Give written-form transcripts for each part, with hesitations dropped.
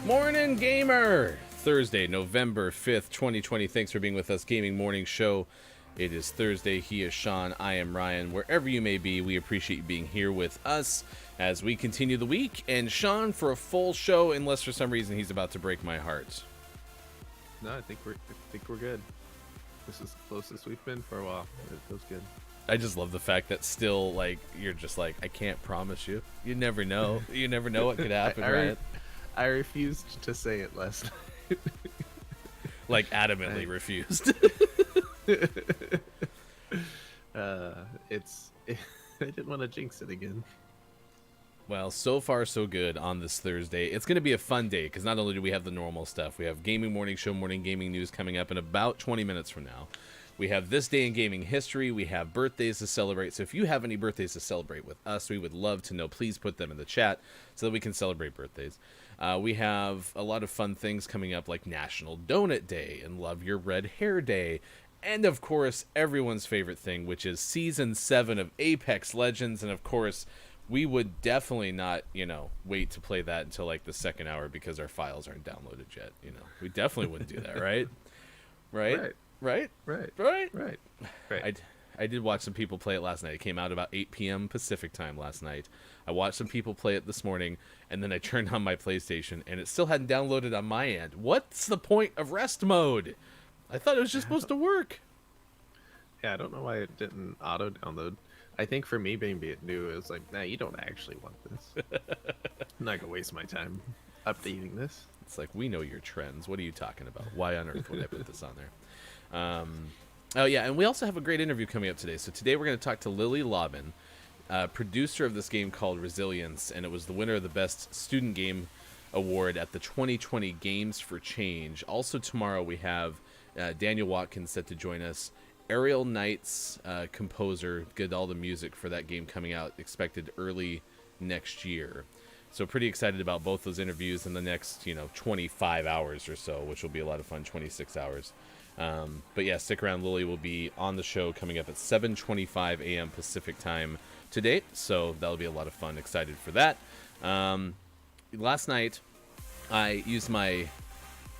Morning Gamer! Thursday, November 5th, 2020. Thanks for being with us, Gaming Morning Show. It is Thursday. He is Sean. I am Ryan. Wherever you may be, we appreciate you being here with us as we continue the week. And Sean for a full show, unless for some reason he's about to break my heart. No, I think we're good. This is the closest we've been for a while. It feels good. I just love the fact that still, like, you're just like, I can't promise you. You never know. You never know what could happen, right? I refused to say it last night. Like, adamantly refused. I didn't want to jinx it again. Well, so far so good on this Thursday. It's going to be a fun day because not only do we have the normal stuff, we have Gaming Morning Show, Morning Gaming News coming up in about 20 minutes from now. We have This Day in Gaming History. We have birthdays to celebrate. So if you have any birthdays to celebrate with us, we would love to know. Please put them in the chat so that we can celebrate birthdays. We have a lot of fun things coming up like National Donut Day and Love Your Red Hair Day. And, of course, everyone's favorite thing, which is Season 7 of Apex Legends. And, of course, we would definitely not, wait to play that until, like, the second hour because our files aren't downloaded yet. We definitely wouldn't do that, right? Right? I did watch some people play it last night. It came out about 8 p.m. Pacific time last night. I watched some people play it this morning, and then I turned on my PlayStation, and it still hadn't downloaded on my end. What's the point of rest mode? I thought it was just supposed to work. Yeah, I don't know why it didn't auto-download. I think for me, being new, it was like, nah, you don't actually want this. I'm not going to waste my time updating this. It's like, we know your trends. What are you talking about? Why on earth would I put this on there? Oh, yeah, and we also have a great interview coming up today. So today we're going to talk to Lily Lobin, producer of this game called Resilience, and it was the winner of the Best Student Game Award at the 2020 Games for Change. Also tomorrow we have Daniel Watkins set to join us. Aerial Knight's composer did all the music for that game coming out, expected early next year. So pretty excited about both those interviews in the next, 25 hours or so, which will be a lot of fun, 26 hours. But yeah, stick around. Lily will be on the show coming up at 7:25 a.m. Pacific time today, so that'll be a lot of fun. Excited for that. Last night, I used my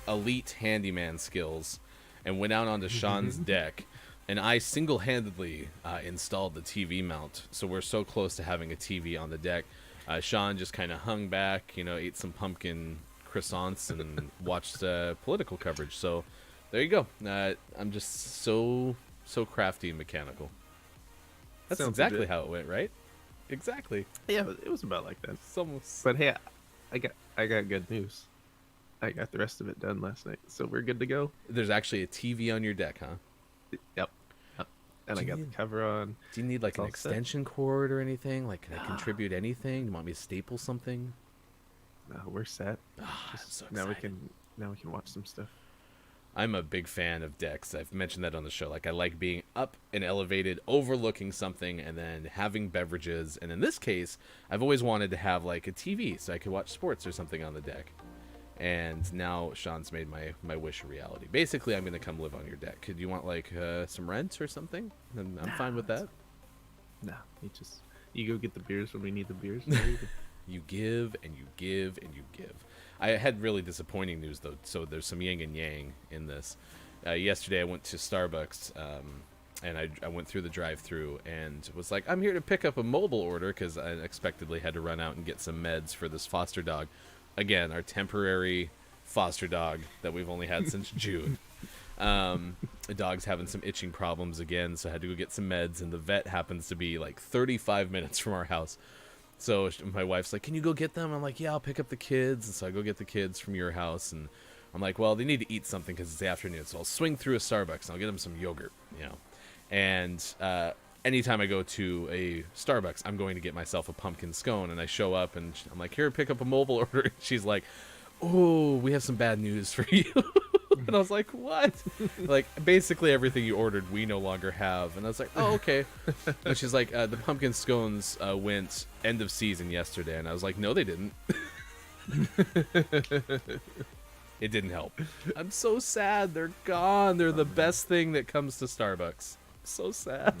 elite handyman skills and went out onto Sean's deck, and I single-handedly installed the TV mount. So we're so close to having a TV on the deck. Sean just kind of hung back, ate some pumpkin croissants and watched political coverage. So there you go. I'm just so crafty and mechanical. That's Sounds exactly legit. how it went, right? Exactly. Yeah, it was about like that. It's almost... But hey, I got good news. I got the rest of it done last night, so we're good to go. There's actually a TV on your deck, huh? Yep. And I got the cover on. Do you need like It's an all extension cord or anything? Like, can I contribute anything? Do you want me to staple something? No, we're set. I'm so Now we excited. can watch some stuff. I'm a big fan of decks. I've mentioned that on the show. Like, I like being up and elevated, overlooking something, and then having beverages. And in this case, I've always wanted to have like a TV so I could watch sports or something on the deck. And now Sean's made my wish a reality. Basically, I'm going to come live on your deck. Could you want like some rent or something? And I'm fine with that. No, you go get the beers when we need the beers. You give and you give and you give. I had really disappointing news though, so there's some yin and yang in this. Yesterday I went to Starbucks and I went through the drive-thru and was like, I'm here to pick up a mobile order because I unexpectedly had to run out and get some meds for this foster dog. Again, our temporary foster dog that we've only had since June. The dog's having some itching problems again, so I had to go get some meds, and the vet happens to be like 35 minutes from our house. So my wife's like, can you go get them? I'm like, yeah, I'll pick up the kids. And so I go get the kids from your house, and I'm like, well, they need to eat something because it's the afternoon, so I'll swing through a Starbucks, and I'll get them some yogurt, And anytime I go to a Starbucks, I'm going to get myself a pumpkin scone, and I show up, and I'm like, here, pick up a mobile order. And she's like, oh, we have some bad news for you. And I was like, what? Like, basically everything you ordered, we no longer have. And I was like, oh, okay. And she's like, the pumpkin scones went end of season yesterday. And I was like, no, they didn't. It didn't help. I'm so sad. They're gone. They're the best thing that comes to Starbucks. So sad.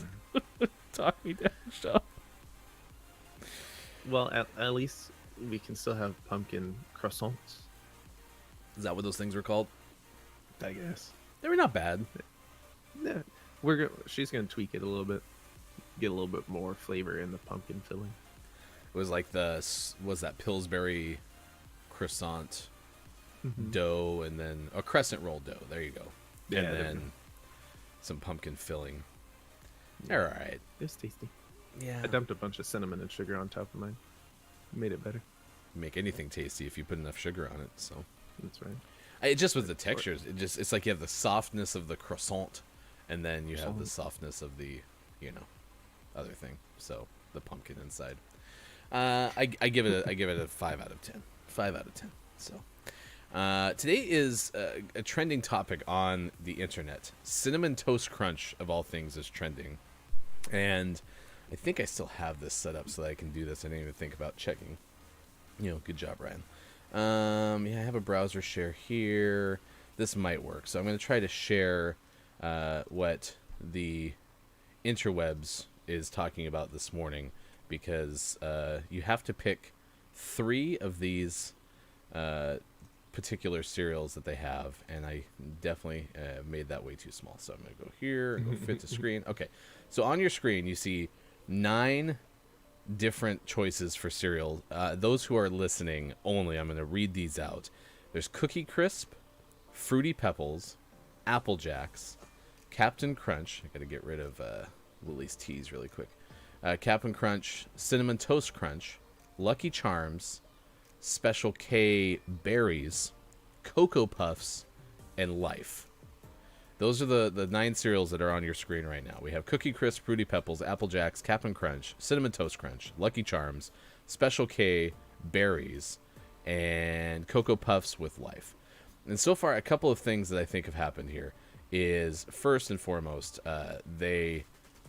Talk me down, Sean. Well, at least we can still have pumpkin croissants. Is that what those things were called? I guess. They were not bad. Yeah, she's gonna tweak it a little bit, get a little bit more flavor in the pumpkin filling. It was like was that Pillsbury croissant dough, and then a crescent roll dough. There you go. Yeah, and then some pumpkin filling. Yeah. All right. It's tasty. Yeah. I dumped a bunch of cinnamon and sugar on top of mine. Made it better. Make anything tasty if you put enough sugar on it. So That's right. it just was the textures. It's like you have the softness of the croissant, and then you have the softness of the other thing. So the pumpkin inside. I give it a 5 out of 10. 5 out of 10. So today is a trending topic on the internet. Cinnamon Toast Crunch, of all things, is trending, and I think I still have this set up so that I can do this. I didn't even think about checking. Good job, Ryan. I have a browser share here. This might work, so I'm going to try to share what the interwebs is talking about this morning, because you have to pick 3 of these particular cereals that they have, and I definitely made that way too small. So I'm going to go here and go fit to screen. Okay, so on your screen you see 9 different choices for cereal. Those who are listening only, I'm going to read these out. There's Cookie Crisp, Fruity Pebbles, Apple Jacks, Captain Crunch. I got to get rid of Lily's teas really quick. Captain Crunch, Cinnamon Toast Crunch, Lucky Charms, Special K Berries, Cocoa Puffs, and Life. Those are the 9 cereals that are on your screen right now. We have Cookie Crisp, Fruity Pebbles, Apple Jacks, Captain Crunch, Cinnamon Toast Crunch, Lucky Charms, Special K Berries, and Cocoa Puffs with Life. And so far, a couple of things that I think have happened here is, first and foremost, they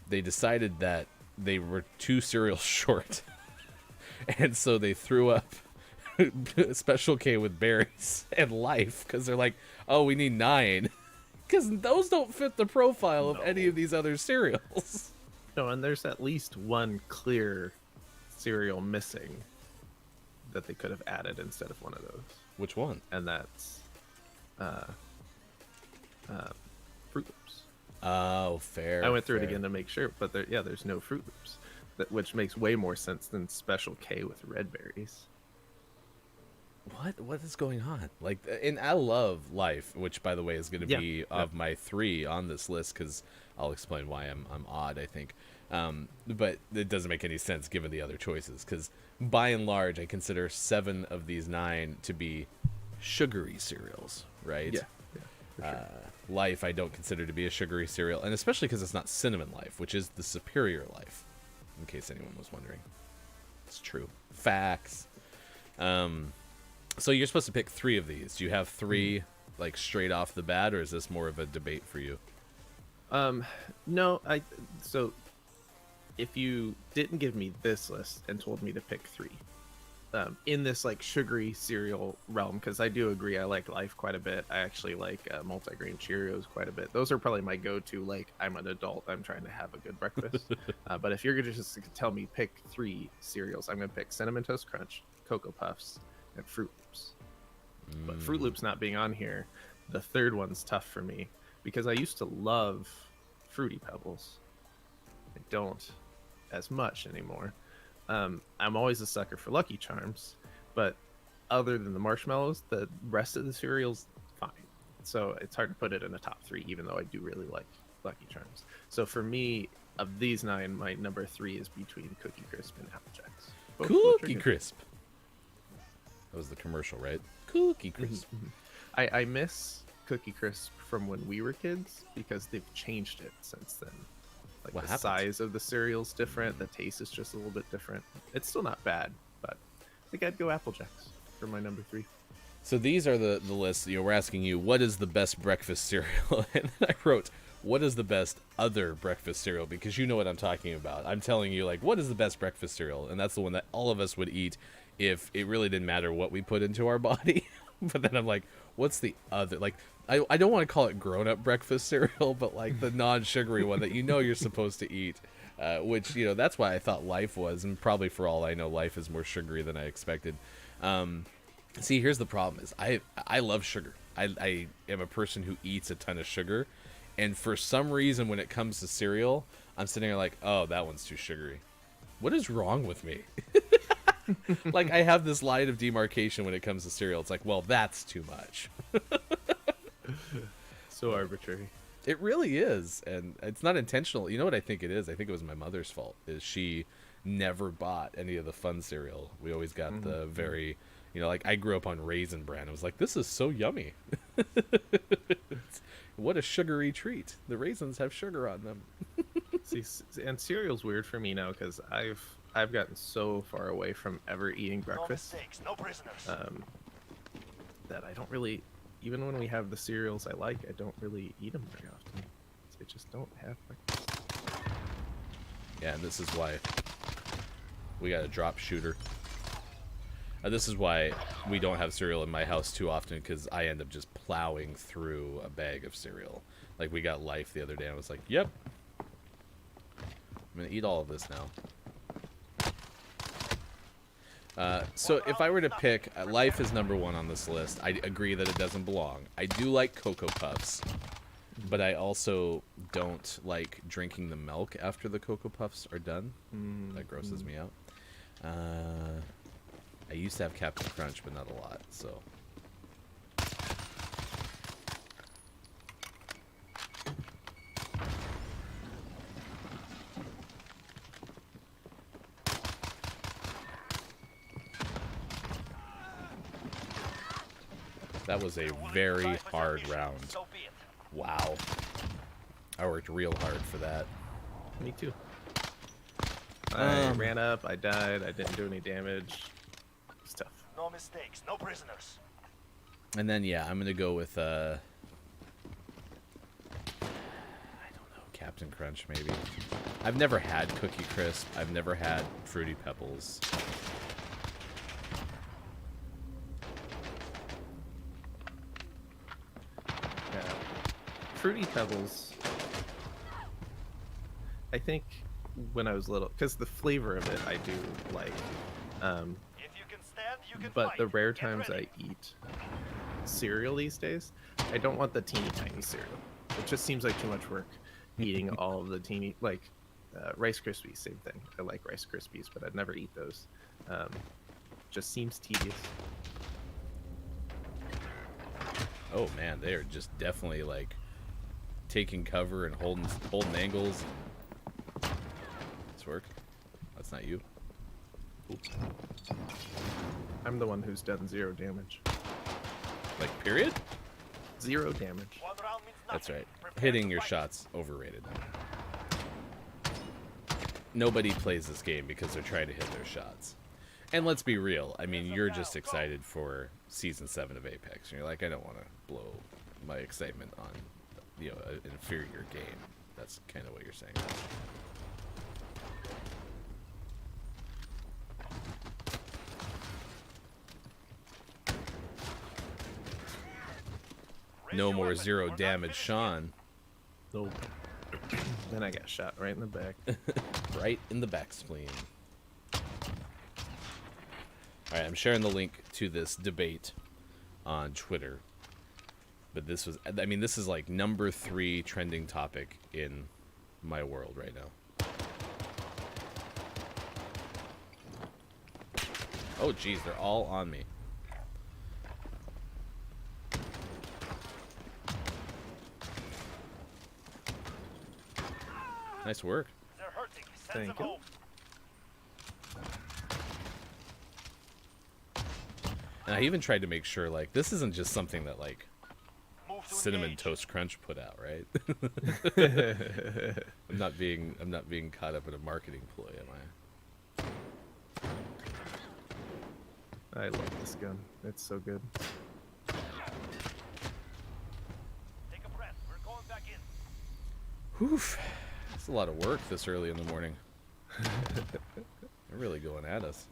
decided that they were 2 cereals short. And so they threw up Special K with berries and Life, because they're like, oh, we need 9. Because those don't fit the profile of any of these other cereals. No, and there's at least one clear cereal missing that they could have added instead of one of those. Which one? And that's Fruit Loops. Oh, fair. I went through fair. it again to make sure, but there's no Fruit Loops, which makes way more sense than Special K with red berries. What is going on? Like, and I love Life, which, by the way, is going to be of my 3 on this list, because I'll explain why I'm odd, I think. But it doesn't make any sense given the other choices, because by and large, I consider 7 of these 9 to be sugary cereals, right? Yeah, for sure. Life I don't consider to be a sugary cereal, and especially because it's not Cinnamon Life, which is the superior Life, in case anyone was wondering. It's true. Facts. So you're supposed to pick 3 of these. Do you have 3 like straight off the bat, or is this more of a debate for you? No, so if you didn't give me this list and told me to pick 3, in this like sugary cereal realm, because I do agree I like Life quite a bit. I actually like multigrain Cheerios quite a bit. Those are probably my go-to. Like, I'm an adult, I'm trying to have a good breakfast. But if you're gonna just tell me pick 3 cereals, I'm gonna pick Cinnamon Toast Crunch, Cocoa Puffs, and Fruit Loops. But Fruit Loops not being on here, the third one's tough for me, because I used to love Fruity Pebbles. I don't as much anymore. I'm always a sucker for Lucky Charms, but other than the marshmallows, the rest of the cereal's fine. So it's hard to put it in the top 3, even though I do really like Lucky Charms. So for me, of these 9, my number 3 is between Cookie Crisp and Apple Jacks. Cookie Crisp. That was the commercial, right? Cookie Crisp. I miss Cookie Crisp from when we were kids, because they've changed it since then. Like, What the happened? size of the cereal's different, the taste is just a little bit different. It's still not bad, but I think I'd go Apple Jacks for my number 3. So these are the lists. We're asking you, what is the best breakfast cereal? And then I wrote, what is the best other breakfast cereal? Because you know what I'm talking about. I'm telling you, like, what is the best breakfast cereal? And that's the one that all of us would eat if it really didn't matter what we put into our body. But then I'm like, what's the other? Like, I don't want to call it grown-up breakfast cereal, but like the non-sugary one that you're supposed to eat. Which, that's why I thought Life was, and probably for all I know, Life is more sugary than I expected. See, here's the problem: is I love sugar. I am a person who eats a ton of sugar, and for some reason, when it comes to cereal, I'm sitting there like, oh, that one's too sugary. What is wrong with me? Like, I have this line of demarcation when it comes to cereal. It's like, well, that's too much. So arbitrary. It really is, and it's not intentional. You know what I think it is? I think it was my mother's fault. Is she never bought any of the fun cereal. We always got the very, like I grew up on Raisin Bran. I was like, this is so yummy. What a sugary treat. The raisins have sugar on them. See, and cereal's weird for me now because I've gotten so far away from ever eating breakfast. No mistakes, no prisoners. That I don't really, even when we have the cereals I like, I don't really eat them very often. I just don't have breakfast. Yeah, and this is why we got a drop shooter. This is why we don't have cereal in my house too often, because I end up just plowing through a bag of cereal. Like, we got Life the other day, and I was like, yep. I'm going to eat all of this now. So if I were to pick, Life is number 1 on this list. I agree that it doesn't belong. I do like Cocoa Puffs, but I also don't like drinking the milk after the Cocoa Puffs are done. That grosses me out. I used to have Captain Crunch, but not a lot, so. That was a very hard round. Wow. I worked real hard for that. Me too. I ran up, I died, I didn't do any damage. It's tough. No mistakes, no prisoners. And then, yeah, I'm going to go with, I don't know, Captain Crunch, maybe. I've never had Cookie Crisp. I've never had Fruity Pebbles. Yeah. Fruity Pebbles, I think when I was little, because the flavor of it I do like. If you can stand, you can But fight. the rare Get times ready. I eat cereal these days, I don't want the teeny tiny cereal. It just seems like too much work eating all of the teeny, like Rice Krispies, same thing. I like Rice Krispies, but I'd never eat those. Just seems tedious. Oh, man, they are just definitely, like, taking cover and holding angles. This work? That's not you. Oops. I'm the one who's done 0 damage. Like, period? 0 damage. One round means That's nothing. right. Prepare Hitting to your fight. shots, overrated. Nobody plays this game because they're trying to hit their shots. And let's be real. I mean, you're just excited for Season 7 of Apex. And you're like, I don't want to blow my excitement on, an inferior game. That's kind of what you're saying. Raise No your more weapon. 0 We're not damage, finished Sean. Nope. Then I got shot right in the back. Right in the back spleen. Alright, I'm sharing the link to this debate on Twitter. But this is like number 3 trending topic in my world right now. Oh, geez, they're all on me. Nice work. They're hurting. Send Thank them you. home. And I even tried to make sure, like, this isn't just something that, like, Move to Cinnamon engage. Toast Crunch put out, right? I'm not being caught up in a marketing ploy, am I? I love this gun. It's so good. Take a breath. We're going back in. Whew. It's a lot of work this early in the morning. They're really going at us.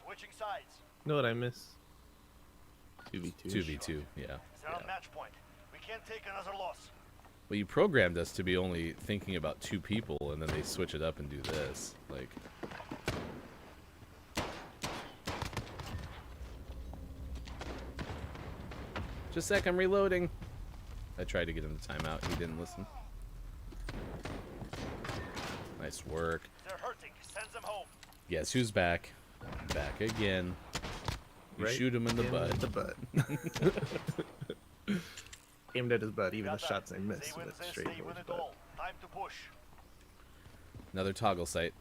Switching sides. You know what I miss? 2v2. 2v2, yeah. They're on match point. We can't take another loss. Well, you programmed us to be only thinking about 2 people, and then they switch it up and do this. Like, Just a sec, I'm reloading. I tried to get him to time out. He didn't listen. Nice work. They're hurting. Send them home. Guess who's back? Back again. You Right shoot him in the butt. The butt. Aimed at his butt. Even the Got that. shots I missed They win went this, straight they for win his it butt. all. Time to push. Another toggle site.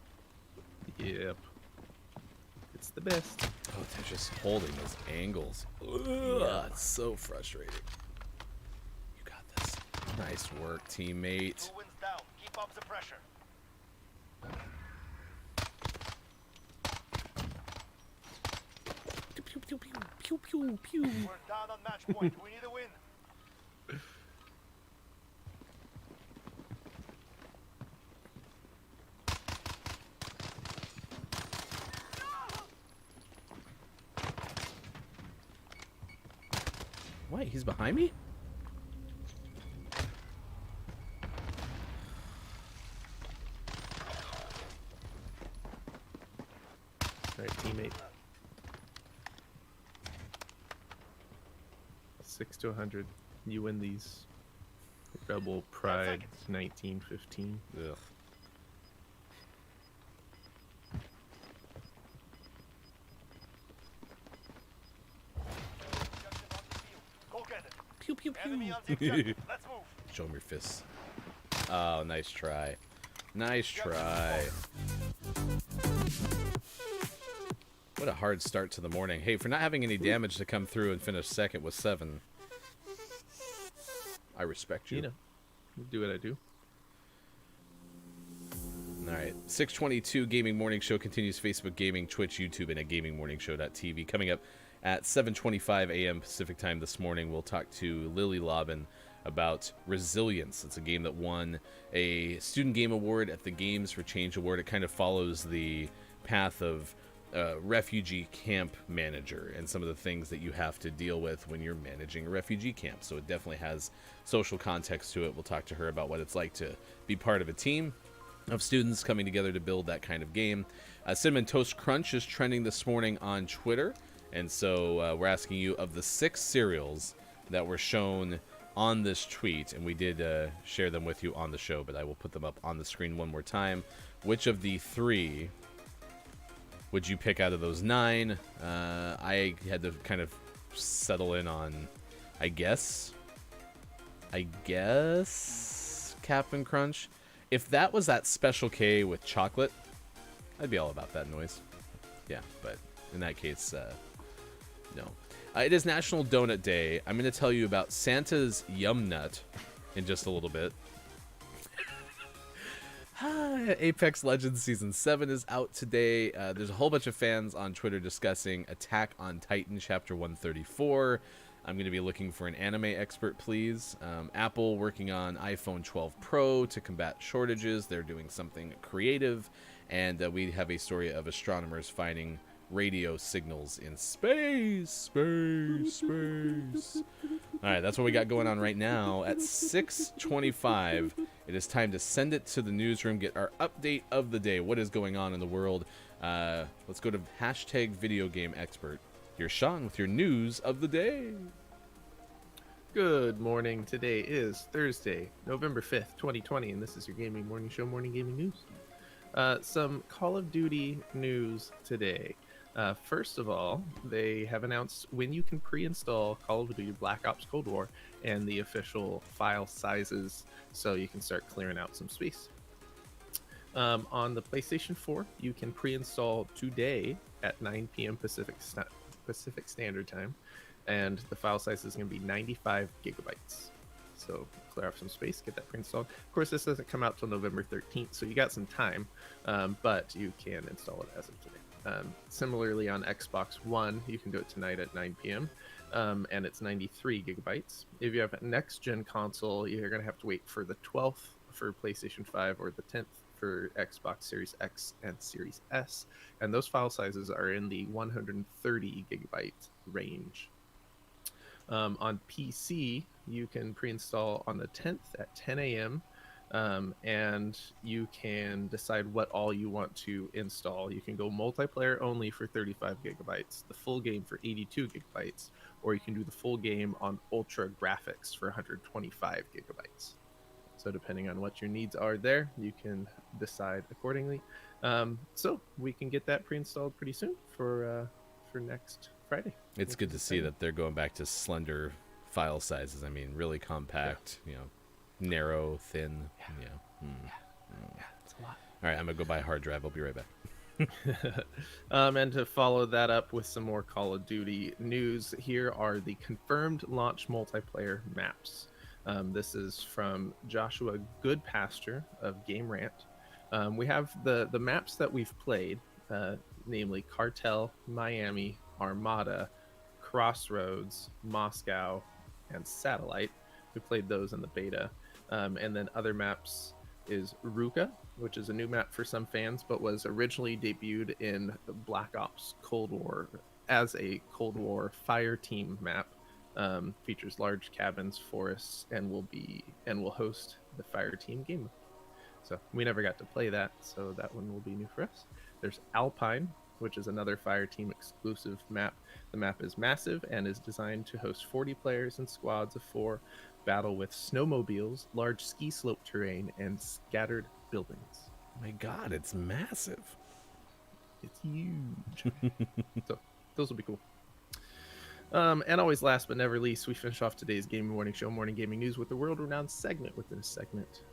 Yep. It's the best. Oh, they're just holding those angles. Ugh, it's so frustrating. You got this. Nice work, teammate. 2 wins down. Keep up the pressure. Pew, pew, pew, pew, pew, pew. We're down on match point. We need a win. Wait, he's behind me? All right, teammate. 6 to 100. You win these. Rebel Pride 1915. Ugh. Objective on the field. Go get it. Pew, pew, Enemy on the pew. objective. Let's move. Show him your fists. Oh, nice try. Nice try. What a hard start to the morning. Hey, for not having any damage to come through and finish second with 7. I respect you. You know, do what I do. All right. 622 Gaming Morning Show continues. Facebook Gaming, Twitch, YouTube, and at gamingmorningshow.tv. Coming up at 7:25 a.m. Pacific Time this morning, we'll talk to Lily Lobbin about Resilience. It's a game that won a Student Game Award at the Games for Change Award. It kind of follows the path of refugee camp manager and some of the things that you have to deal with when you're managing a refugee camp. So it definitely has social context to it. We'll talk to her about what it's like to be part of a team of students coming together to build that kind of game. Cinnamon Toast Crunch is trending this morning on Twitter. And so we're asking you, of the 6 cereals that were shown on this tweet, and we did share them with you on the show, but I will put them up on the screen one more time. Which of the 3 would you pick out of those 9? I had to kind of settle in on, I guess Cap'n Crunch. If that was that Special K with chocolate, I'd be all about that noise. Yeah, but in that case, no. It is National Donut Day. I'm going to tell you about Santa's Yum Nut in just a little bit. Apex Legends Season 7 is out today. There's a whole bunch of fans on Twitter discussing Attack on Titan Chapter 134. I'm going to be looking for an anime expert, please. Apple working on iPhone 12 Pro to combat shortages. They're doing something creative. And we have a story of astronomers finding radio signals in space. All right, that's what we got going on right now. At 6:25, it is time to send it to the newsroom, get our update of the day. What is going on in the world? Let's go to hashtag video game expert. Here's Sean with your news of the day. Good morning. Today is Thursday, November 5th, 2020, and this is your Gaming Morning Show Morning Gaming News. Some Call of Duty news today. First of all, they have announced when you can pre-install Call of Duty Black Ops Cold War and the official file sizes, so you can start clearing out some space. On the PlayStation 4, you can pre-install today at 9 p.m. Pacific Standard Time, and the file size is going to be 95 gigabytes. So clear off some space, get that pre-installed. Of course, this doesn't come out till November 13th, so you got some time, but you can install it as of today. Similarly, on Xbox One, you can do it tonight at 9 p.m., and it's 93 gigabytes. If you have a next-gen console, you're going to have to wait for the 12th for PlayStation 5 or the 10th for Xbox Series X and Series S, and those file sizes are in the 130 gigabyte range. On PC, you can pre-install on the 10th at 10 a.m. and you can decide what all you want to install. You can go multiplayer only for 35 gigabytes, the full game for 82 gigabytes, or you can do the full game on ultra graphics for 125 gigabytes. So depending on what your needs are there, you can decide accordingly. So we can get that pre-installed pretty soon for next Friday. It's good to see that they're going back to slender file sizes. I mean, really compact, narrow, thin. Yeah. It's a lot. All right, I'm going to go buy a hard drive. I'll be right back. And to follow that up with some more Call of Duty news, here are the confirmed launch multiplayer maps. This is from Joshua Goodpasture of Game Rant. We have the maps that we've played, namely Cartel, Miami, Armada, Crossroads, Moscow, and Satellite. We played those in the beta. And then other maps is Ruka, which is a new map for some fans, but was originally debuted in Black Ops Cold War as a Cold War fire team map. Features large cabins, forests, and will host the fire team game. So we never got to play that, so that one will be new for us. There's Alpine, which is another fire team exclusive map. The map is massive and is designed to host 40 players in squads of 4, battle with snowmobiles, large ski slope terrain, and scattered buildings. My God, it's massive. It's huge. So those will be cool. And always last but never least, we finish off today's Gaming Morning Show, Morning Gaming News, with the world-renowned segment within a segment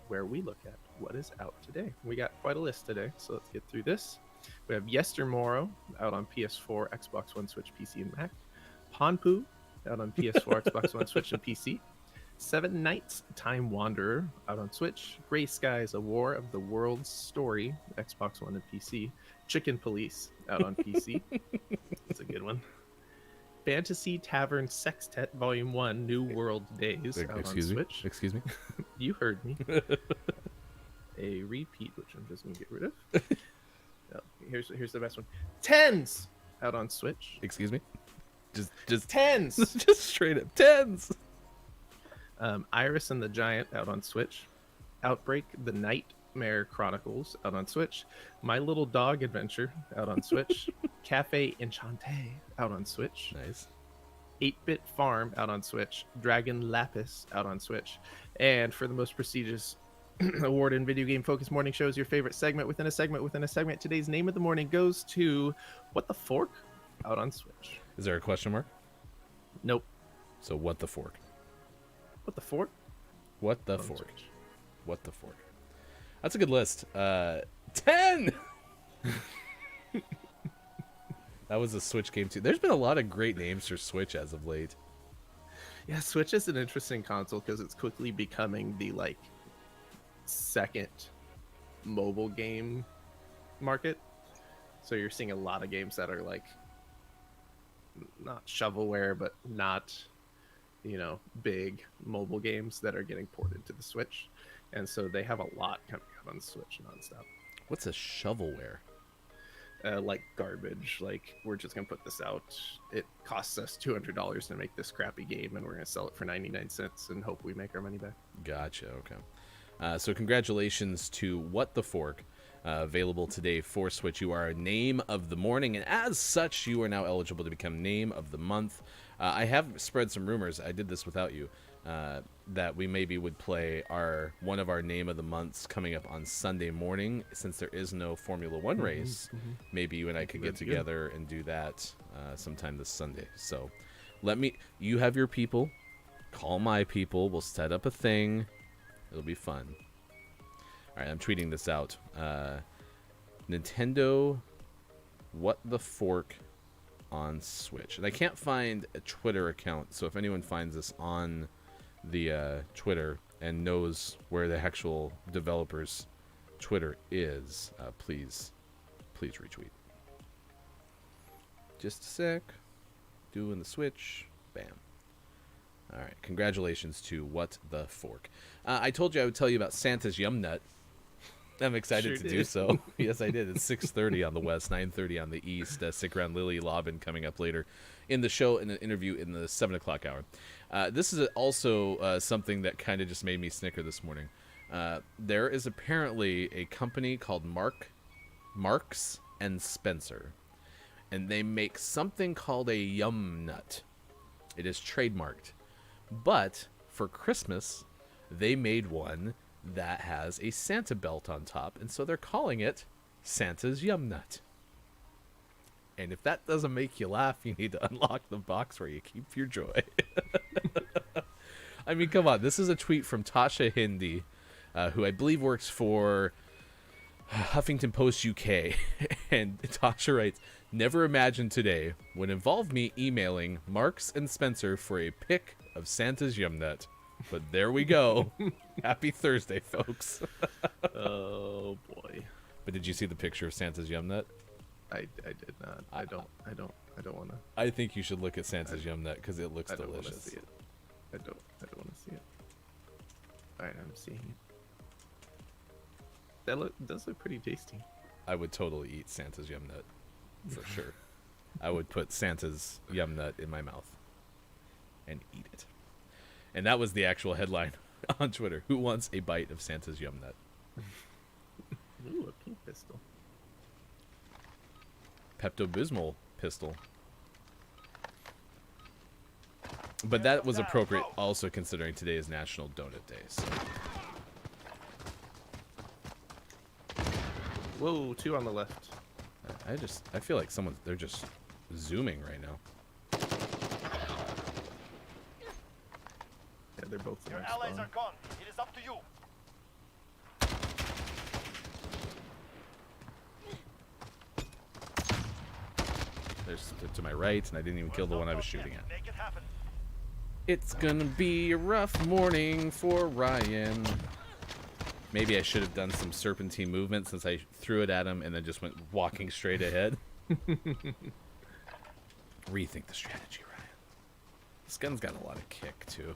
where we look at what is out today. We got quite a list today, so let's get through this. We have Yestermorrow out on PS4, Xbox One, Switch, PC, and Mac. Ponpu out on PS4, Xbox One, Switch, and PC. Seven Nights Time Wanderer out on Switch. Gray Skies, A War of the World's Story, Xbox One and PC. Chicken Police out on PC. That's a good one. Fantasy Tavern Sextet Volume 1, New World Days out on Switch. Excuse me? You heard me. A repeat, which I'm just going to get rid of. Oh, here's the best one. Tens out on Switch. Excuse me? Just Tens! just straight up tens! Iris and the Giant out on Switch. Outbreak The Nightmare Chronicles out on Switch. My Little Dog Adventure out on Switch. Cafe Enchanté out on Switch. Nice. 8-Bit Farm out on Switch. Dragon Lapis out on Switch. And for the most prestigious award in video game focused morning shows, your favorite segment within a segment within a segment, today's name of the morning goes to What the Fork out on Switch. Is there a question mark? Nope. So what the fork? What the Fork? What the On fork? Switch. What the fork? That's a good list. 10! That was a Switch game too. There's been a lot of great names for Switch as of late. Yeah, Switch is an interesting console because it's quickly becoming the second mobile game market. So you're seeing a lot of games that are not shovelware, but not big mobile games that are getting ported to the Switch. And so they have a lot coming out on the Switch nonstop. What's a shovelware? Like garbage. Like, we're just gonna put this out. It costs us $200 to make this crappy game, and we're gonna sell it for 99 cents and hope we make our money back. Gotcha. Okay. So congratulations to What the Fork, available today for Switch. You are a Name of the Morning, and as such, you are now eligible to become Name of the Month. I have spread some rumors. I did this without you. That we maybe would play one of our Name of the Months coming up on Sunday morning, since there is no Formula One race. Maybe you and I could get together and do that sometime this Sunday. So you have your people, call my people, we'll set up a thing, it'll be fun. All right, I'm tweeting this out. Nintendo What the Fork on Switch, and I can't find a Twitter account, so if anyone finds this on the Twitter and knows where the actual developer's Twitter is, please retweet. Just a sec. Doing the Switch. Bam. All right. Congratulations to What the Fork. I told you I would tell you about Santa's Yum Nut. I'm excited to do so. Yes, I did. It's 6:30 on the west, 9:30 on the east. Stick around. Lily Lobbin coming up later in the show, in an interview in the 7 o'clock hour. This is also something that kind of just made me snicker this morning. There is apparently a company called Marks and Spencer, and they make something called a Yum Nut. It is trademarked, but for Christmas, they made one that has a Santa belt on top, and so they're calling it Santa's Yum Nut. And if that doesn't make you laugh, you need to unlock the box where you keep your joy. I mean, come on. This is a tweet from Tasha Hindi, who I believe works for Huffington Post UK. And Tasha writes, "Never imagined today would involve me emailing Marks and Spencer for a pic of Santa's Yum Nut. But there we go. Happy Thursday, folks." Oh boy. But did you see the picture of Santa's Yum Nut? I did not. I don't want to. I think you should look at Santa's Yum Nut because it looks I don't want to delicious. see it. I don't want to see it. All right, I'm seeing it. That does look pretty tasty. I would totally eat Santa's Yum Nut for sure. I would put Santa's Yum Nut in my mouth and eat it. And that was the actual headline on Twitter. Who wants a bite of Santa's Yum Nut? Ooh, a pink pistol. Pepto-Bismol pistol. But that was appropriate also considering today is National Donut Day. So. Whoa, 2 on the left. I feel like they're just zooming right now. Yeah, they're both in Your our allies spawn. are gone. It is up to you. There's to my right, and I didn't even kill the one I was shooting at. Make it happen. It's gonna be a rough morning for Ryan. Maybe I should have done some serpentine movement since I threw it at him and then just went walking straight ahead. Rethink the strategy, Ryan. This gun's got a lot of kick, too.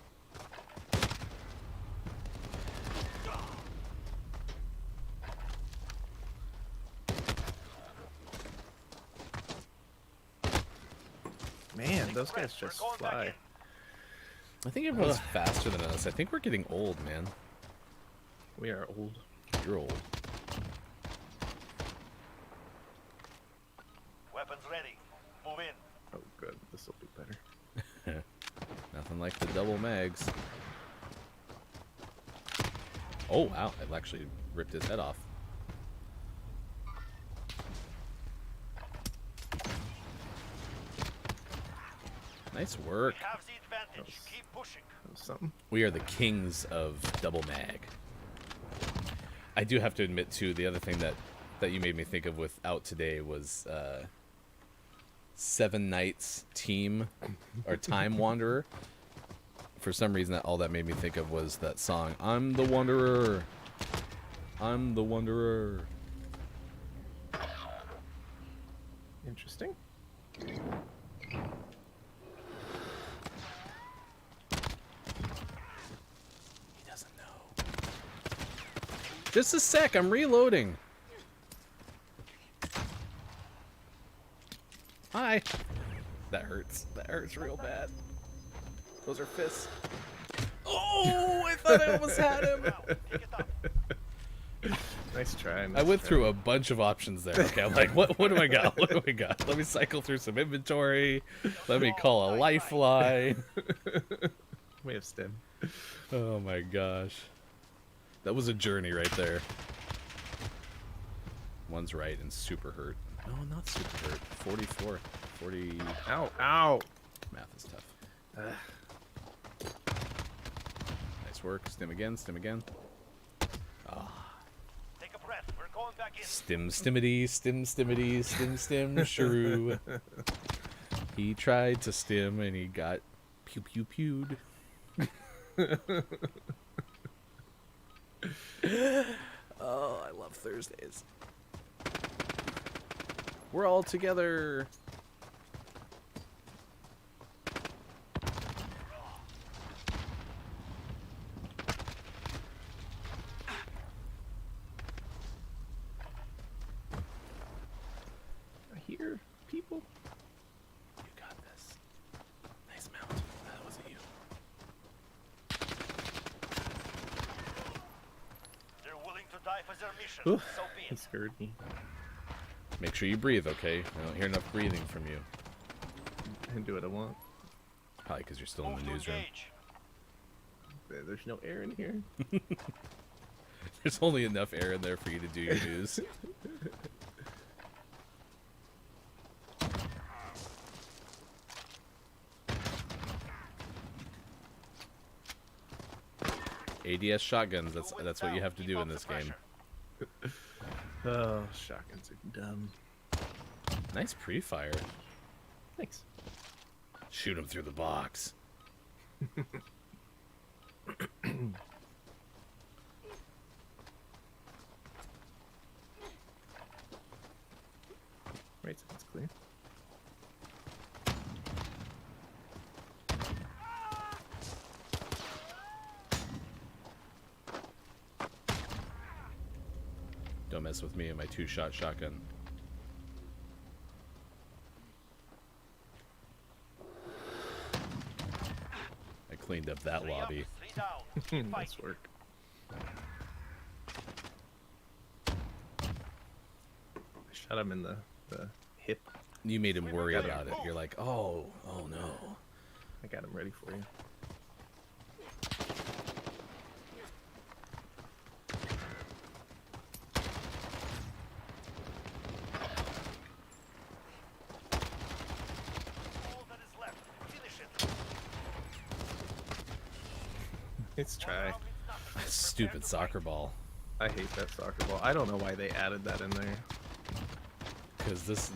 Man, those guys We're just going back fly. in. I think everyone's faster than us. I think we're getting old, man. We are old. You're old. Weapons ready. Move in. Oh, good. This will be better. Nothing like the double mags. Oh, wow. I actually ripped his head off. Nice work. We have the advantage. Keep pushing. That was something. We are the kings of double mag. I do have to admit, too, the other thing that you made me think of with Out Today was Seven Nights Team, or Time Wanderer. For some reason, all that made me think of was that song, I'm the Wanderer. I'm the Wanderer. Interesting. He doesn't know. Just a sec, I'm reloading. Hi. That hurts. That hurts real bad. Those are fists. Oh, I thought I almost had him. Now, pick it up. Nice try. I went through a bunch of options there. Okay, I'm like, what do I got? What do I got? Let me cycle through some inventory. Let me call a lifeline. We have stim. Oh my gosh. That was a journey right there. One's right and super hurt. No, not super hurt. 44. 40. Ow! Ow! Math is tough. Nice work. Stim again. Stim again. Take a breath. We're going back in. Stim stimmity. Stim stimmity. Stim stim shrew. He tried to stim and he got pew pew pewed. Oh, I love Thursdays. We're all together. I hear people. You got this. Nice mount. That wasn't you. is your mission. Ooh, So be he it. scared me. Make sure you breathe, okay? I don't hear enough breathing from you. I can do what I want. Probably because you're still in Move the to newsroom. engage. There's no air in here. There's only enough air in there for you to do your news. ADS shotguns, that's what you have to do in this game. Oh, shotguns are dumb. Nice pre-fire. Thanks. Shoot him through the box. Right, so it's clear. Don't mess with me and my 2-shot shotgun. I cleaned up that 3 up, lobby. 3 down. Keep Nice fighting. work. I shot him in the hip. You made him worry about it. You're like, oh no. I got him ready for you. All that is left. Finish it. Nice try. Stupid soccer ball. I hate that soccer ball. I don't know why they added that in there. Because this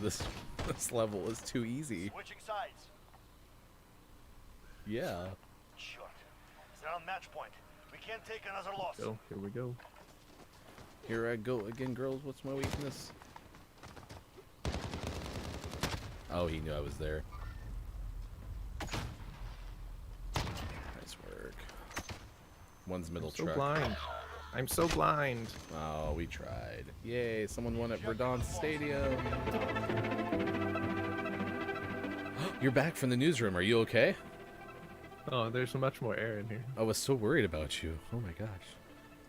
level is too easy. Switching sides. Yeah. Shit. They're on match point. We can't take another loss. Go, here we go. Here I go again, girls. What's my weakness? Oh, he knew I was there. Nice work. One's middle So truck. blind. I'm so blind. Oh, we tried. Yay, someone won at Verdun Stadium. You're back from the newsroom. Are you okay? Oh, there's much more air in here. I was so worried about you. Oh my gosh.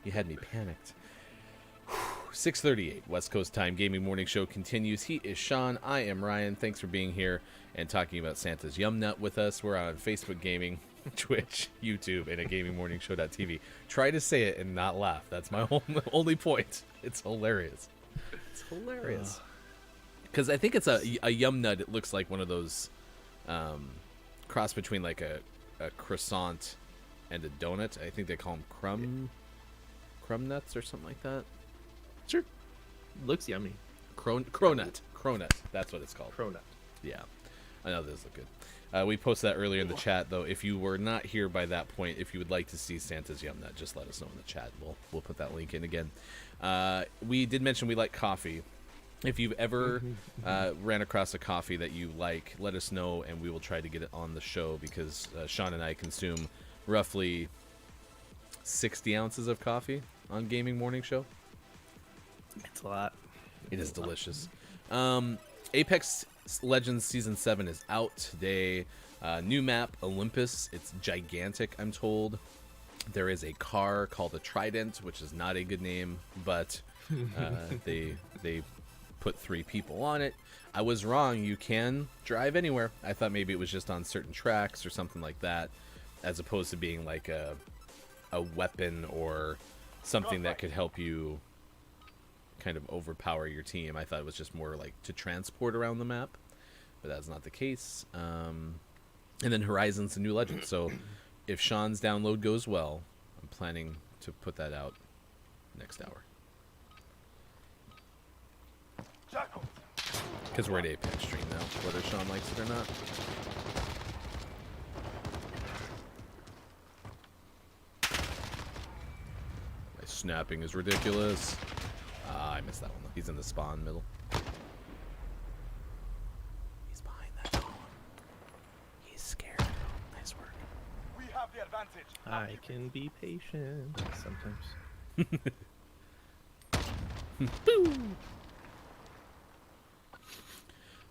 You had me panicked. 6:38 West Coast time. Gaming Morning Show continues. He is Sean. I am Ryan. Thanks for being here and talking about Santa's Yum Nut with us. We're on Facebook Gaming, Twitch, YouTube, and at GamingMorningShow.tv. Try to say it and not laugh. That's my only point. It's hilarious. It's hilarious. Because I think it's a Yum Nut. It looks like one of those cross between like a croissant and a donut. I think they call them crumb nuts or something like that. Sure. Looks yummy. Cronut. That's what it's called. Cronut. Yeah. I know those look good. We posted that earlier in the chat, though. If you were not here by that point, if you would like to see Santa's Yum Nut, just let us know in the chat. We'll put that link in again. We did mention we like coffee. If you've ever ran across a coffee that you like, let us know, and we will try to get it on the show, because Sean and I consume roughly 60 ounces of coffee on Gaming Morning Show. It's a lot. It is delicious. Apex Legends Season 7 is out today. New map, Olympus. It's gigantic, I'm told. There is a car called a Trident, which is not a good name, but they put 3 people on it. I was wrong. You can drive anywhere. I thought maybe it was just on certain tracks or something like that, as opposed to being like a weapon or something that could help you kind of overpower your team. I thought it was just more like to transport around the map, but that's not the case. And then Horizon's a new legend, so if Sean's download goes well, I'm planning to put that out next hour. Jackal. Because we're at Apex stream now, whether Sean likes it or not. My snapping is ridiculous. I missed that one though. He's in the spawn middle. He's behind that column. He's scared. Nice work. We have the advantage. I can be patient sometimes.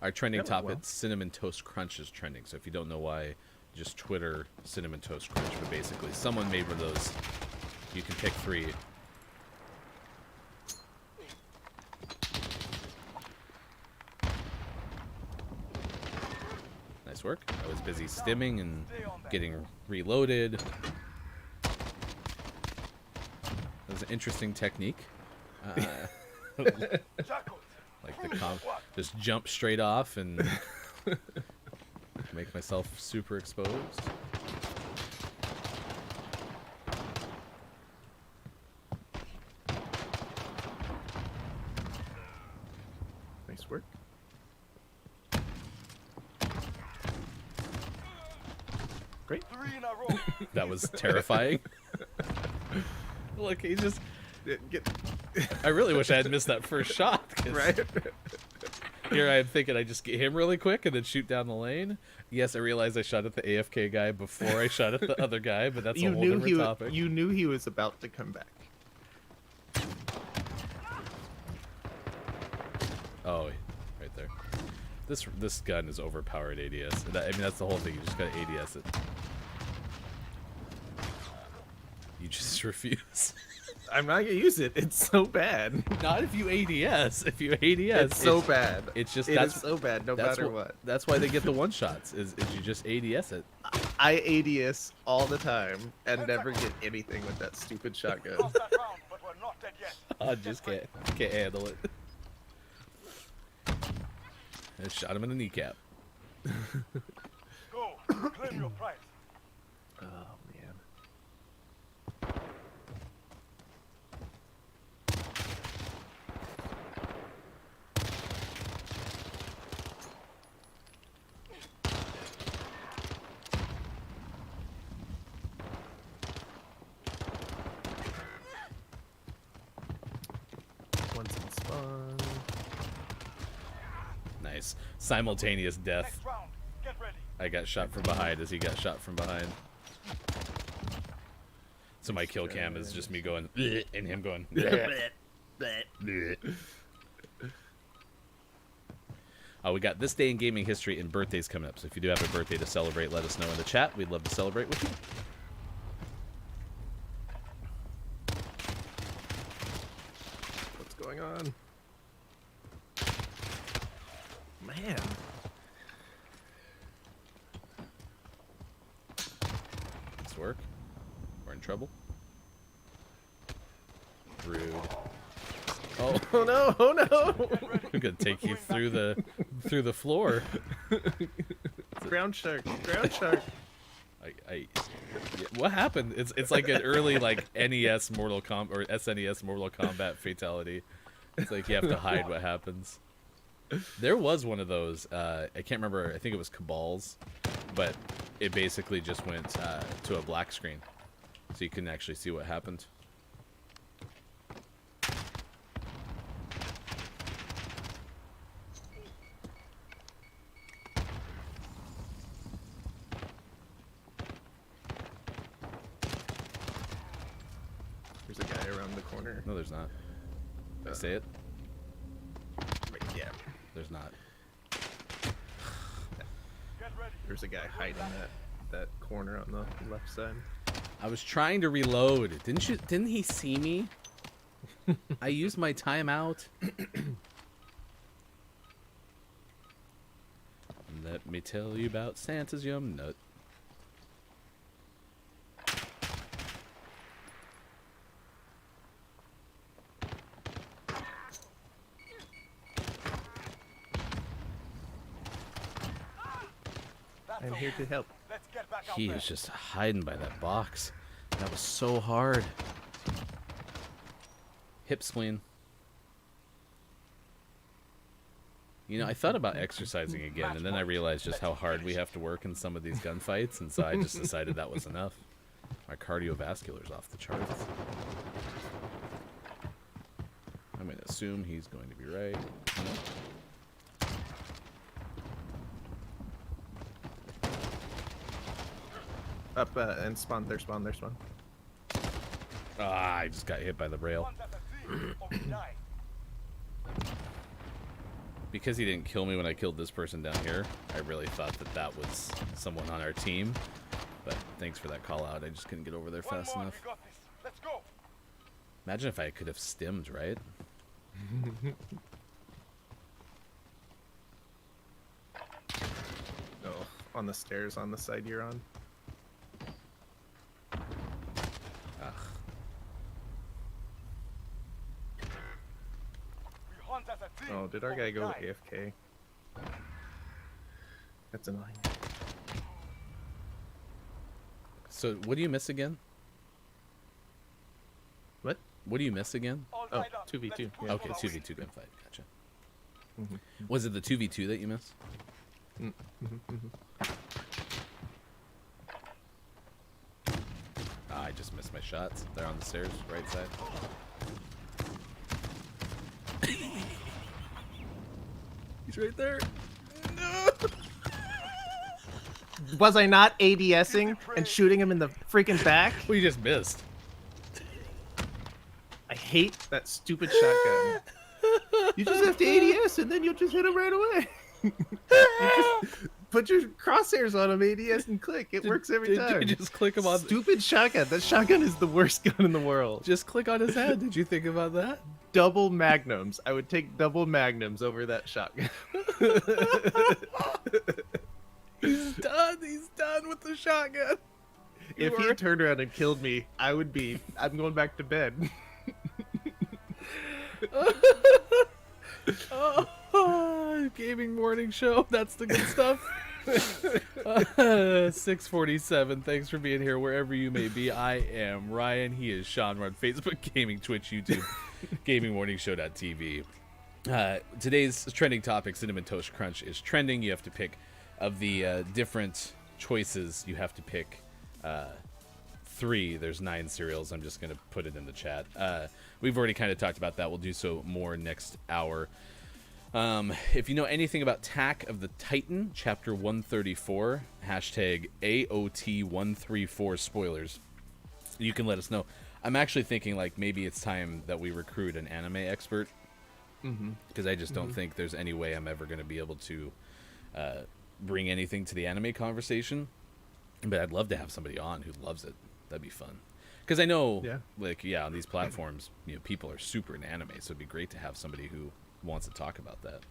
Our trending That went topic, well. Cinnamon Toast Crunch, is trending. So if you don't know why, just Twitter Cinnamon Toast Crunch. But basically, someone made one of those. You can pick 3. work. I was busy stimming and getting reloaded. It was an interesting technique. Like just jump straight off and make myself super exposed. Nice work. Great. 3 in a row. That was terrifying. Look, he just... Get I really wish I had missed that first shot. right. Here I am thinking I just get him really quick and then shoot down the lane. Yes, I realized I shot at the AFK guy before I shot at the other guy, but that's a whole different topic. You knew he was about to come back. Oh, right there. This gun is overpowered ADS. I mean, that's the whole thing. You just gotta ADS it. You just refuse. I'm not gonna use it. It's so bad. Not if you ADS. If you ADS, It's so bad. It's just It that's is so bad. No that's matter what. That's why they get the one shots. Is you just ADS it. I ADS all the time and never get anything with that stupid shotgun. Lost that round, but we're not dead yet. I just can't handle it. I shot him in the kneecap. Go. Claim your prize. Oh man. One's in spawn. Nice. Simultaneous death. Next round. Get ready. I got shot from behind as he got shot from behind. So my kill cam is just me going "Bleh," and him going "Bleh." Bleh. We got this day in gaming history and birthdays coming up. So if you do have a birthday to celebrate, let us know in the chat. We'd love to celebrate with you. What's going on? Man. This work. We're in trouble. Rude. Oh, Oh no! Oh no! I'm gonna take you through the floor. Ground shark! Ground shark! What happened? It's like an early like NES Mortal Kombat or SNES Mortal Kombat fatality. It's like you have to hide what happens. There was one of those. I can't remember. I think it was Cabal's, but it basically just went to a black screen, so you couldn't actually see what happened. There's a guy around the corner. No, there's not. Did I say it? Right, yeah. There's not. Get ready. There's a guy hiding that corner on the left side. I was trying to reload. Didn't he see me? I used my timeout. Let me tell you about Santa's yum nut. I'm here to help. Let's get back out He there. is just hiding by that box. That was so hard. Hip spleen. You know, I thought about exercising again, and then I realized just how hard we have to work in some of these gunfights, and so I just decided that was enough. My cardiovascular's off the charts. I'm going to assume he's going to be right. Up and spawn. There, spawn. There, spawn. Ah, I just got hit by the rail. One's at the sea, or we die. Because he didn't kill me when I killed this person down here, I really thought that that was someone on our team. But thanks for that call out. I just couldn't get over there One fast more, enough. we got this. Let's go. Imagine if I could have stimmed, right? Oh, on the stairs on the side you're on. Ugh. We hunt as a team. Oh, did our or guy we go die. AFK? That's annoying. So what do you miss again? What? What do you miss again? All Oh, tied up. 2v2, Let's yeah. push Okay, for the 2v2 win. gunfight. Gotcha. Mhm. Was it the 2v2 that you missed? Ah, I just missed my shots. They're on the stairs, right side. He's right there. No. Was I not ADSing and shooting him in the freaking back? Well, you just missed. I hate that stupid shotgun. You just have to ADS and then you'll just hit him right away. You just put your crosshairs on him, ADS and click. It works every Did time. you just click him on? Stupid shotgun. That shotgun is the worst gun in the world. Just click on his head. Did you think about that? Double magnums. I would take double magnums over that shotgun. He's done. He's done with the shotgun. If he turned around and killed me, I'm going back to bed. Oh, gaming morning show. That's the good stuff. 647. Thanks for being here wherever you may be. I am Ryan. He is Sean. We're on Facebook, Gaming, Twitch, YouTube, gamingmorningshow.tv. Today's trending topic, Cinnamon Toast Crunch, is trending. You have to pick of the different choices. You have to pick 3. There's 9 cereals. I'm just going to put it in the chat. We've already kind of talked about that. We'll do so more next hour. If you know anything about Attack of the Titan, Chapter 134, hashtag AOT134 spoilers, you can let us know. I'm actually thinking like maybe it's time that we recruit an anime expert, because I just don't think there's any way I'm ever going to be able to bring anything to the anime conversation. But I'd love to have somebody on who loves it. That'd be fun. Because I know, on these platforms, people are super into anime, so it'd be great to have somebody who wants to talk about that.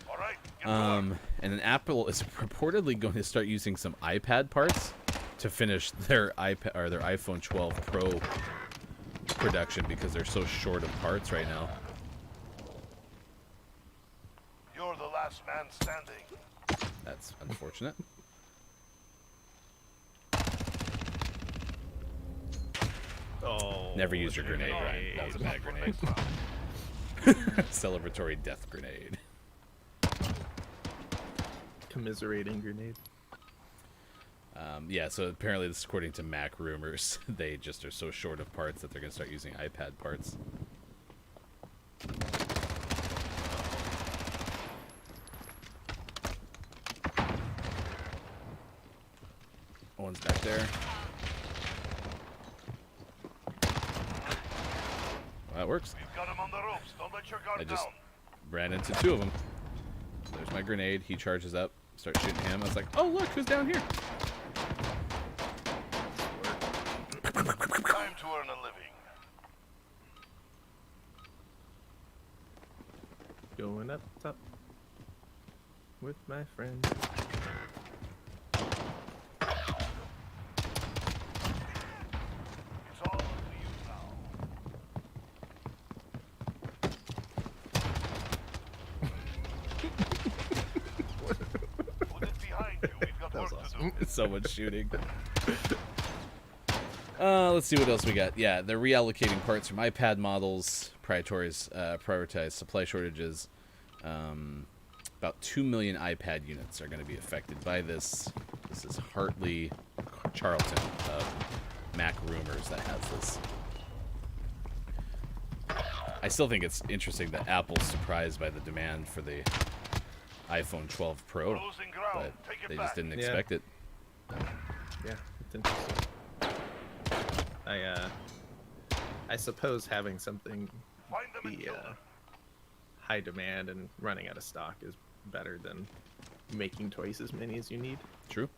All right. Get to work. And then Apple is reportedly going to start using some iPad parts to finish their iPad or their iPhone 12 Pro production because they're so short of parts right now. You're the last man standing. That's unfortunate. Oh, Never use your grenade, Ignore Ryan. it. That was a bad For grenade. next round. Celebratory death grenade. commiserating grenade. So apparently this is according to Mac rumors. They just are so short of parts that they're going to start using iPad parts. One's back there. Well, that works. We've got him on the ropes. Don't let your guard I just down. ran into 2 of them. There's my grenade. He charges up. Start shooting him. I was like, oh, look, who's down here? Time to earn a living. Going up top with my friend. It's all up to you now. Put it behind you. We've got That was work to awesome. do. It's so much shooting. Let's see what else we got. Yeah, they're reallocating parts from iPad models, prioritize supply shortages. About 2 million iPad units are going to be affected by this. This is Hartley Charlton of Mac Rumors that has this. I still think it's interesting that Apple's surprised by the demand for the iPhone 12 Pro, Losing ground. but Take it they back. just didn't Yeah. expect it. Yeah, it's interesting. I suppose having something Find them and be kill them. high demand and running out of stock is better than making twice as many as you need. True.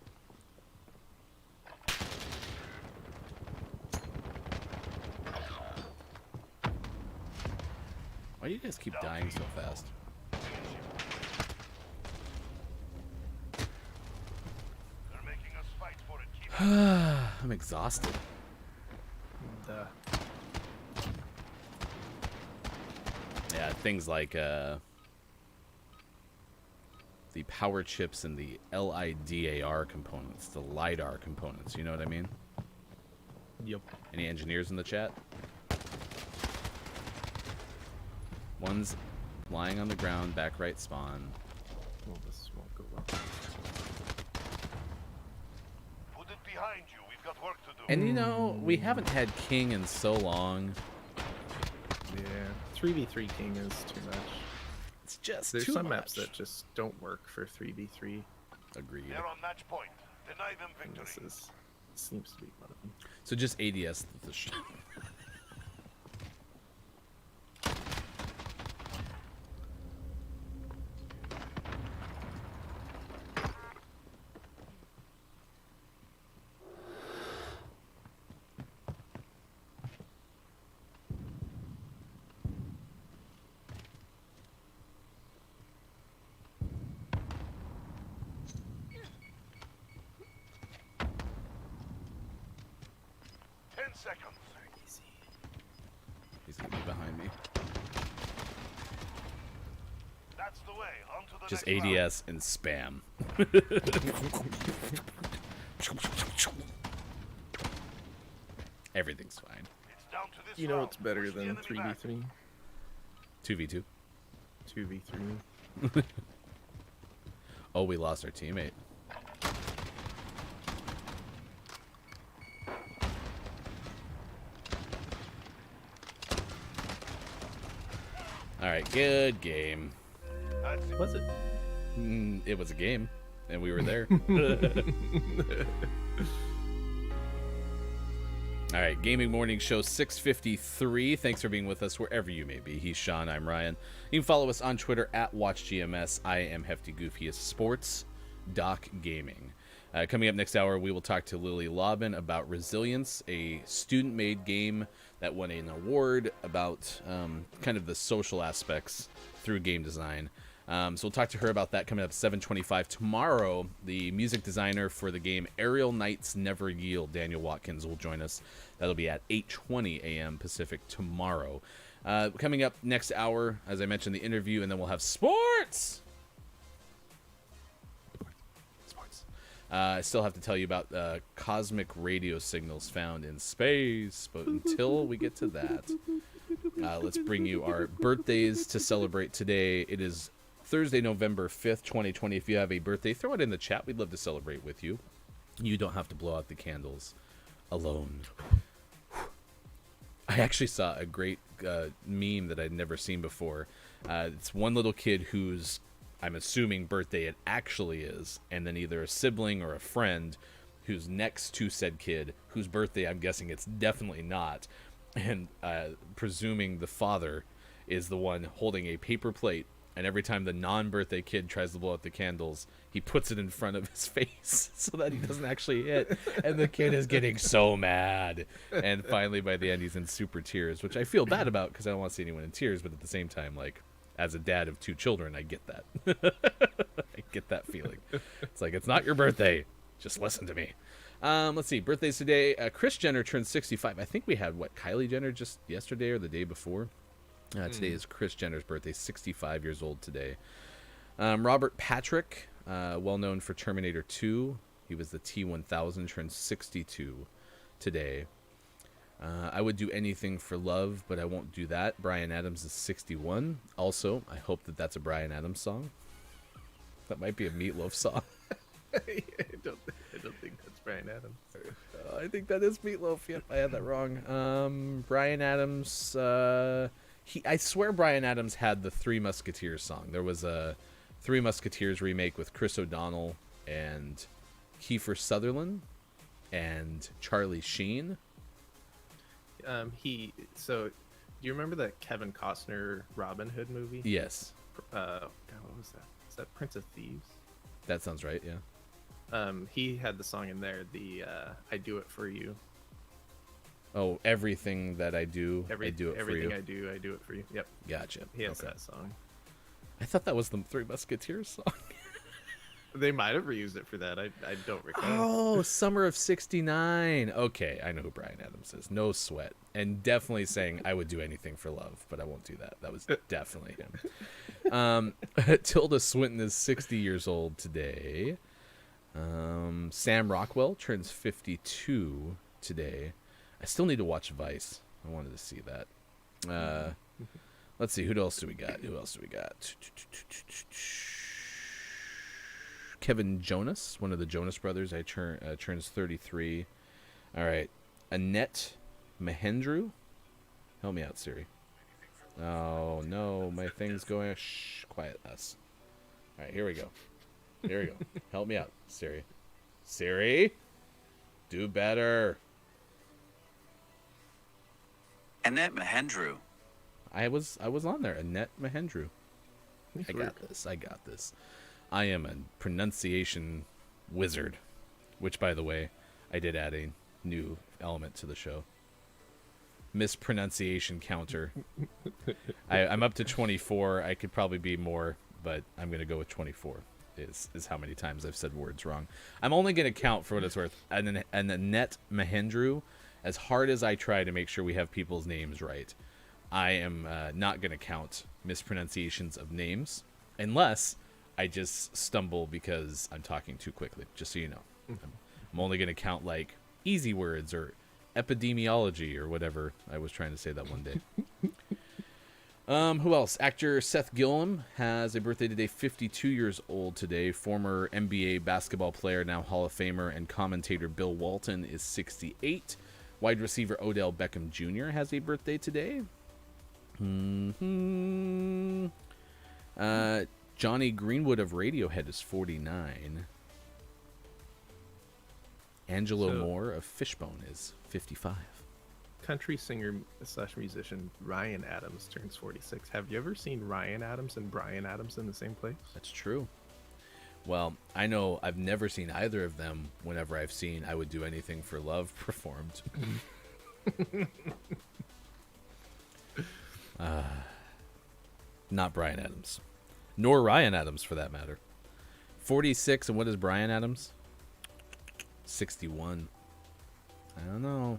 Why do you guys keep dying so fast? I'm exhausted. And, Yeah, things like the power chips and the LIDAR components, the LiDAR components. You know what I mean? yep. Any engineers in the chat? One's lying on the ground, back right spawn. Well, this won't go well. Put it behind you. We've got work to do. And you know, we haven't had King in so long. Yeah, 3v3 King is too much. It's just There's too some much. maps that just don't work for 3v3. Agreed. They're on match point. Deny them And victory. this seems to be one of them. So just ADS the shit. Seconds. He's gonna be behind me. That's the way. On to the Just next round. ADS and spam. Everything's fine. It's down to this You know round. what's better Push the than enemy back. 3v3? 2v2. 2v3. Oh, we lost our teammate. Alright, good game. That's it. Was it? It was a game, and we were there. All right, Gaming Morning Show 653. Thanks for being with us wherever you may be. He's Sean, I'm Ryan. You can follow us on Twitter at WatchGMS. I am Hefty Goofy is Sports Doc Gaming. Coming up next hour, we will talk to Lily Lobben about Resilience, a student-made game that won an award about kind of the social aspects through game design. So we'll talk to her about that coming up at 7:25 tomorrow. The music designer for the game Aerial Knights Never Yield, Daniel Watkins, will join us. That'll be at 8:20 a.m. Pacific tomorrow. Coming up next hour, as I mentioned, the interview, and then we'll have sports. I still have to tell you about cosmic radio signals found in space, but until we get to that, let's bring you our birthdays to celebrate today. It is Thursday, November 5th, 2020. If you have a birthday, throw it in the chat. We'd love to celebrate with you. You don't have to blow out the candles alone. I actually saw a great meme that I'd never seen before. It's one little kid whose, I'm assuming, birthday it actually is, and then either a sibling or a friend who's next to said kid, whose birthday I'm guessing it's definitely not, and presuming the father is the one holding a paper plate, and every time the non-birthday kid tries to blow out the candles, he puts it in front of his face so that he doesn't actually hit, and the kid is getting so mad, and finally by the end he's in super tears, which I feel bad about because I don't want to see anyone in tears, but at the same time, like, as a dad of 2 children, I get that. I get that feeling. It's like, it's not your birthday. Just listen to me. Let's see. Birthdays today. Kris Jenner turned 65. I think we had, Kylie Jenner just yesterday or the day before. Today is Kris Jenner's birthday. 65 years old today. Robert Patrick, well known for Terminator 2. He was the T-1000, turned 62 today. I would do anything for love, but I won't do that. Bryan Adams is 61. Also, I hope that that's a Bryan Adams song. That might be a Meatloaf song. I don't think that's Bryan Adams. I think that is Meatloaf. Yep, I had that wrong. Bryan Adams. I swear Bryan Adams had the Three Musketeers song. There was a Three Musketeers remake with Chris O'Donnell and Kiefer Sutherland and Charlie Sheen. Do you remember that Kevin Costner Robin Hood movie? Yes, God, what was that? Is that Prince of Thieves? that sounds right. Yeah. He had the song in there, the I Do It For You. Oh, everything that I do, I do it for you. Everything I do it for you. Yep. Gotcha. He has Okay. that song. I thought that was the Three Musketeers song. They might have reused it for that. I don't recall. Oh, summer of '69. Okay, I know who Brian Adams is. No sweat. And definitely saying I would do anything for love, but I won't do that. That was definitely him. Tilda Swinton is 60 years old today. Sam Rockwell turns 52 today. I still need to watch Vice. I wanted to see that. Let's see. Who else do we got? Kevin Jonas, one of the Jonas brothers, turns 33. All right. Annette Mahendru. Help me out, Siri. Oh, no. My thing's going... Shh. Quiet us. All right. Here we go. Help me out, Siri. Siri? Do better. Annette Mahendru. I was on there. Annette Mahendru. I got this. I am a pronunciation wizard, which, by the way, I did add a new element to the show. Mispronunciation counter. I'm up to 24. I could probably be more, but I'm going to go with 24 is how many times I've said words wrong. I'm only going to count for what it's worth. And Annette Mahendru, as hard as I try to make sure we have people's names right, I am not going to count mispronunciations of names unless I just stumble because I'm talking too quickly, just so you know. I'm only going to count like easy words or epidemiology or whatever I was trying to say that one day. Who else? Actor Seth Gilliam has a birthday today, 52 years old today. Former NBA basketball player, now Hall of Famer and commentator Bill Walton is 68. Wide receiver Odell Beckham Jr. has a birthday today. Johnny Greenwood of Radiohead is 49. Angelo Moore of Fishbone is 55. Country singer / musician Ryan Adams turns 46. Have you ever seen Ryan Adams and Brian Adams in the same place? That's true. Well, I know I've never seen either of them whenever I've seen I Would Do Anything for Love performed. Not Brian Adams. Nor Ryan Adams, for that matter. 46, and what is Brian Adams? 61. I don't know.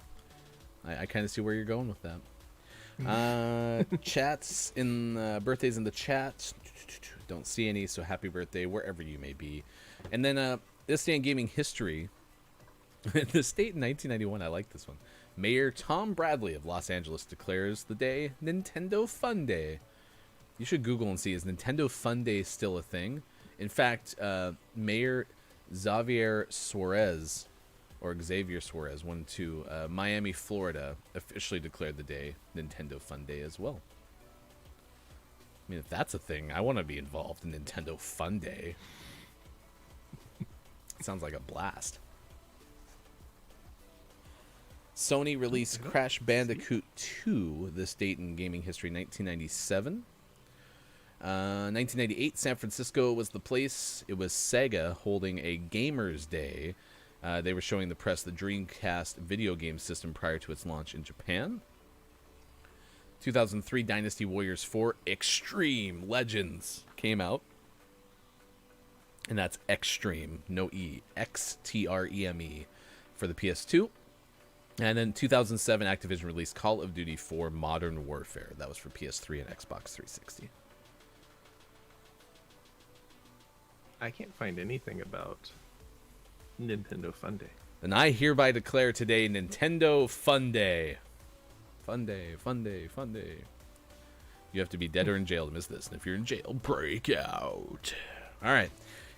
I kind of see where you're going with that. Chats in birthdays in the chat. Don't see any, so happy birthday wherever you may be. And then this day in gaming history. The state in 1991, I like this one. Mayor Tom Bradley of Los Angeles declares the day Nintendo Fun Day. You should Google and see, is Nintendo Fun Day still a thing? In fact, Mayor Xavier Suarez, went to Miami, Florida, officially declared the day Nintendo Fun Day as well. I mean, if that's a thing, I want to be involved in Nintendo Fun Day. It sounds like a blast. Sony released Crash Bandicoot 2, this date in gaming history, 1997. 1998, San Francisco was the place. It was Sega holding a Gamers Day. They were showing the press the Dreamcast video game system prior to its launch in Japan. 2003, Dynasty Warriors 4 Extreme Legends came out. And that's Extreme, no E, Xtreme for the PS2. And then 2007, Activision released Call of Duty 4 Modern Warfare. That was for PS3 and Xbox 360. I can't find anything about Nintendo Fun Day. And I hereby declare today Nintendo Fun Day. Fun Day, Fun Day, Fun Day. You have to be dead or in jail to miss this. And if you're in jail, break out. All right.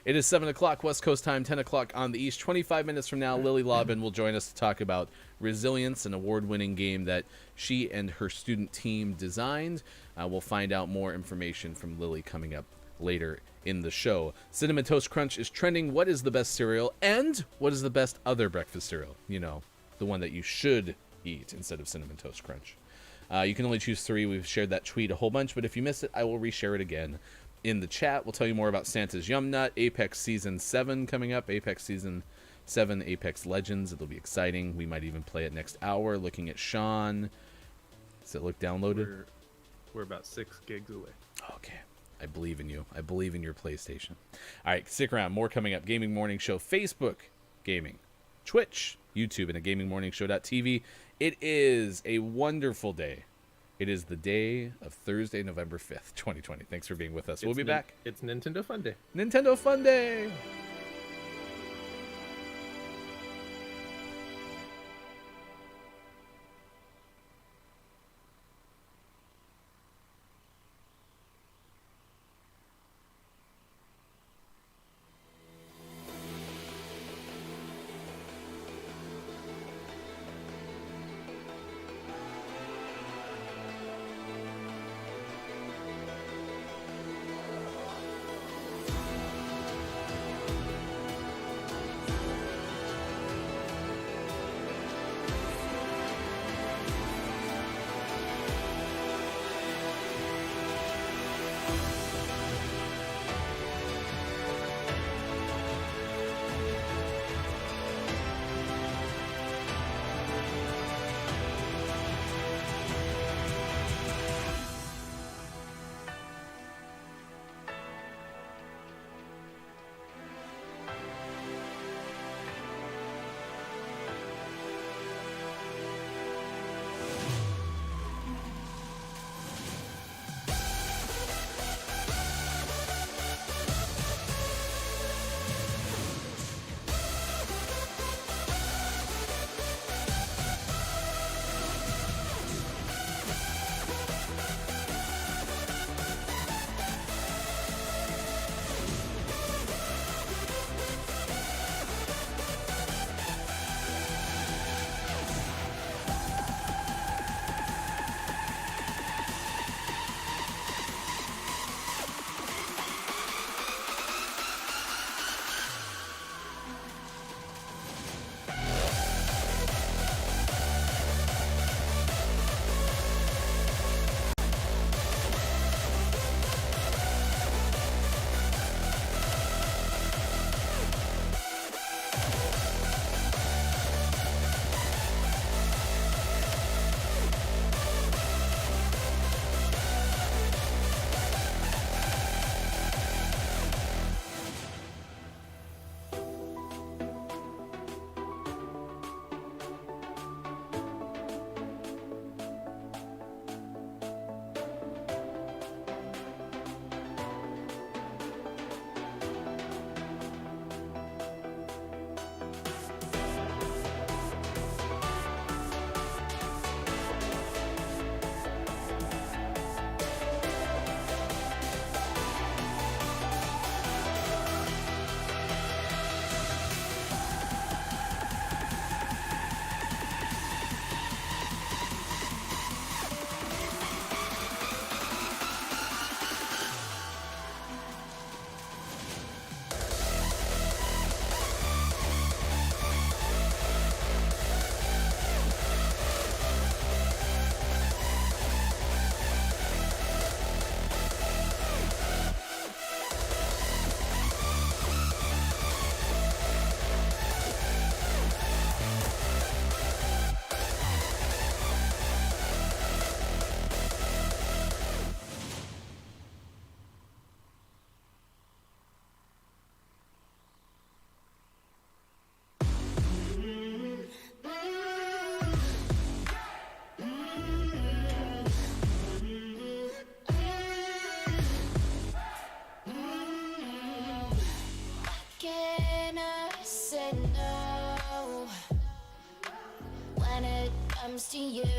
It is 7 o'clock West Coast time, 10 o'clock on the East. 25 minutes from now, Lily Lobbin will join us to talk about Resilience, an award-winning game that she and her student team designed. We'll find out more information from Lily coming up later in the show. Cinnamon Toast Crunch is trending. What is the best cereal? And what is the best other breakfast cereal? You know, the one that you should eat instead of Cinnamon Toast Crunch. You can only choose 3. We've shared that tweet a whole bunch, but if you miss it, I will reshare it again in the chat. We'll tell you more about Santa's Yum Nut, Apex Season 7 coming up, Apex Season 7, Apex Legends. It'll be exciting. We might even play it next hour, looking at Sean. Does it look downloaded? We're about 6 gigs away. Okay. I believe in you. I believe in your PlayStation. All right, stick around. More coming up. Gaming Morning Show, Facebook Gaming, Twitch, YouTube, and a gamingmorningshow.tv. It is a wonderful day. It is the day of Thursday, November 5th, 2020. Thanks for being with us. We'll be back. It's Nintendo Fun Day. Nintendo Fun Day. comes to you.